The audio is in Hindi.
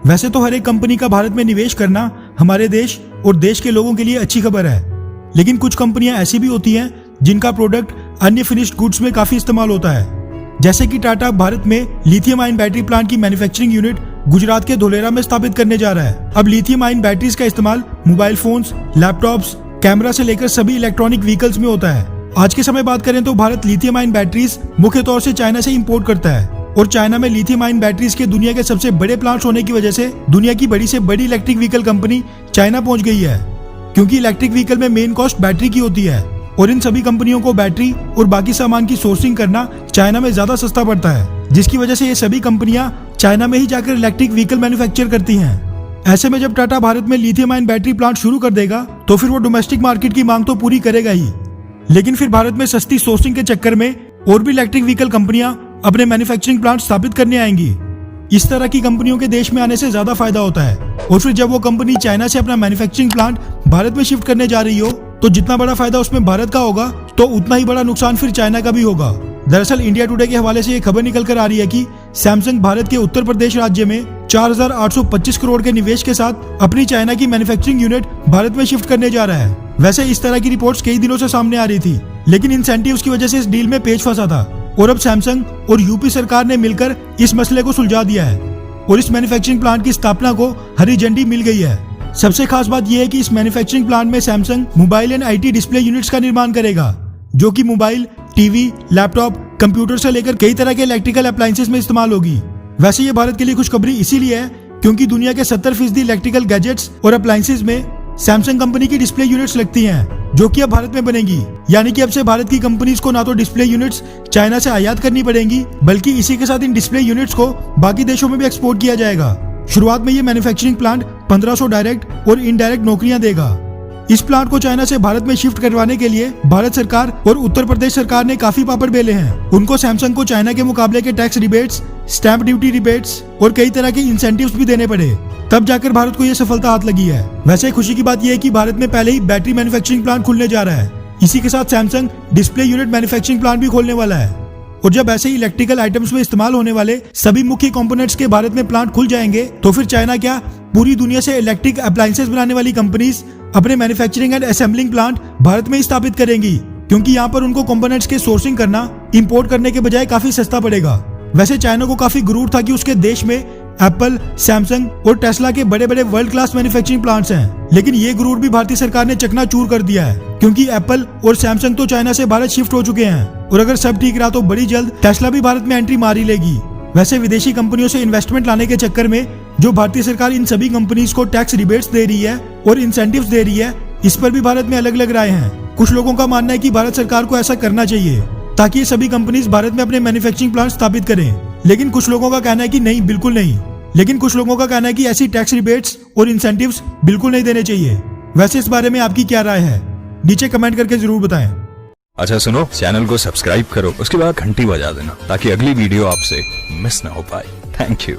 वैसे तो हर एक कंपनी का भारत में निवेश करना हमारे देश और देश के लोगों के लिए अच्छी खबर है, लेकिन कुछ कंपनियां ऐसी भी होती हैं जिनका प्रोडक्ट अन्य फिनिश्ड गुड्स में काफी इस्तेमाल होता है। जैसे कि टाटा भारत में लिथियम आयन बैटरी प्लांट की मैन्युफैक्चरिंग यूनिट गुजरात के धोलेरा में स्थापित करने जा रहा है। अब लिथियम आयन बैटरीज का इस्तेमाल मोबाइल फोन्स, लैपटॉप्स, कैमरा से लेकर सभी इलेक्ट्रॉनिक व्हीकल्स में होता है। आज के समय बात करें तो भारत लिथियम आयन बैटरीज मुख्य तौर से चाइना से इंपोर्ट करता है, और चाइना में लिथियम आयन बैटरीज के दुनिया के सबसे बड़े प्लांट्स होने की वजह से दुनिया की बड़ी से बड़ी इलेक्ट्रिक व्हीकल कंपनी चाइना पहुंच गई है, क्योंकि इलेक्ट्रिक व्हीकल में मेन कॉस्ट बैटरी की होती है और इन सभी कंपनियों को बैटरी और बाकी सामान की सोर्सिंग करना चाइना में ज्यादा सस्ता पड़ता है, जिसकी वजह से ये सभी कंपनियां चाइना में ही जाकर इलेक्ट्रिक व्हीकल मैन्युफैक्चर करती हैं। ऐसे में जब टाटा भारत में लिथियम आयन बैटरी प्लांट शुरू कर देगा तो फिर वो डोमेस्टिक मार्केट की मांग तो पूरी करेगा ही, लेकिन फिर भारत में सस्ती सोर्सिंग के चक्कर में और भी इलेक्ट्रिक व्हीकल कंपनियां अपने मैन्युफैक्चरिंग प्लांट स्थापित करने आएंगी। इस तरह की कंपनियों के देश में आने से ज्यादा फायदा होता है, और फिर जब वो कंपनी चाइना से अपना मैन्युफैक्चरिंग प्लांट भारत में शिफ्ट करने जा रही हो तो जितना बड़ा फायदा उसमें भारत का होगा तो उतना ही बड़ा नुकसान फिर चाइना का भी होगा। दरअसल इंडिया टुडे के हवाले से ये खबर निकल कर आ रही है कि सैमसंग भारत के उत्तर प्रदेश राज्य में 4,825 करोड़ के निवेश के साथ अपनी चाइना की मैन्युफैक्चरिंग यूनिट भारत में शिफ्ट करने जा रहा है। वैसे इस तरह की रिपोर्ट्स कई दिनों से सामने आ रही थी, लेकिन इंसेंटिव्स की वजह से इस डील में पेच फंसा था, और अब सैमसंग और यूपी सरकार ने मिलकर इस मसले को सुलझा दिया है और इस मैन्युफैक्चरिंग प्लांट की स्थापना को हरी झंडी मिल गई है। सबसे खास बात यह है कि इस मैन्युफैक्चरिंग प्लांट में Samsung mobile and IT display units का निर्माण करेगा, जो कि मोबाइल, टीवी, लैपटॉप, कंप्यूटर से लेकर कई तरह के इलेक्ट्रिकल अप्लायंसेस में इस्तेमाल होगी। वैसे ये भारत के लिए खुशखबरी इसीलिए है क्योंकि दुनिया के 70% इलेक्ट्रिकल गैजेट्स और अप्लायंसेस में सैमसंग कंपनी की डिस्प्ले यूनिट्स लगती हैं, जो कि अब भारत में बनेगी। यानी कि अब से भारत की कंपनीज को ना तो डिस्प्ले यूनिट्स चाइना से आयात करनी पड़ेंगी, बल्कि इसी के साथ इन डिस्प्ले यूनिट्स को बाकी देशों में भी एक्सपोर्ट किया जाएगा। शुरुआत में ये मैन्युफैक्चरिंग प्लांट 1500 डायरेक्ट और इनडायरेक्ट नौकरियां देगा। इस प्लांट को चाइना से भारत में शिफ्ट करवाने के लिए भारत सरकार और उत्तर प्रदेश सरकार ने काफी पापड़ बेले हैं। उनको सैमसंग को चाइना के मुकाबले के tax rebates, stamp duty rebates और कई तरह के इंसेंटिव्स भी देने पड़े, तब जाकर भारत को यह सफलता हाथ लगी है। वैसे खुशी की बात यह है कि भारत में पहले ही बैटरी मैन्युफैक्चरिंग प्लांट खुलने जा रहा है। इसी के साथ Samsung display unit manufacturing plant भी खोलने वाला है, और जब ऐसे ही इलेक्ट्रिकल आइटम्स में इस्तेमाल होने वाले सभी मुख्य कंपोनेंट्स के भारत में प्लांट खुल जाएंगे तो फिर चाइना क्या, पूरी दुनिया से इलेक्ट्रिक अप्लायंसेस बनाने वाली कंपनीज अपने manufacturing and assembling plant Bharat में ही स्थापित करेंगी, क्योंकि यहाँ पर उनको कंपोनेंट्स के सोर्सिंग करना इंपोर्ट करने के बजाय काफी सस्ता पड़ेगा। वैसे चाइना को काफी गुरूर था कि उसके देश में एप्पल, सैमसंग और टेस्ला के बड़े बड़े वर्ल्ड क्लास मैन्युफैक्चरिंग प्लांट्स हैं, लेकिन ये गुरूर भी भारतीय सरकार ने चकनाचूर कर दिया है, क्योंकि एप्पल और सैमसंग तो चाइना से भारत शिफ्ट हो चुके हैं, और अगर सब ठीक रहा तो बड़ी जल्द टेस्ला भी भारत में एंट्री मार ही लेगी। वैसे विदेशी कंपनियों से इन्वेस्टमेंट लाने के चक्कर में जो भारतीय सरकार इन सभी कंपनीज को टैक्स रिबेट्स दे रही है और इंसेंटिव्स दे रही है, इस पर भी भारत में अलग अलग राय हैं। कुछ लोगों का मानना है कि भारत सरकार को ऐसा करना चाहिए ताकि ये सभी कंपनीज भारत में अपने मैन्युफैक्चरिंग प्लांट स्थापित करें, लेकिन कुछ लोगों का कहना है कि नहीं, बिल्कुल नहीं। लेकिन कुछ लोगों का कहना है कि ऐसी टैक्स रिबेट्स और इंसेंटिव्स बिल्कुल नहीं देने चाहिए। वैसे इस बारे में आपकी क्या राय है, नीचे कमेंट करके जरूर बताएं। अच्छा सुनो, चैनल को सब्सक्राइब करो, उसके बाद घंटी बजा देना ताकि अगली वीडियो आपसे मिस ना हो पाए। Thank you.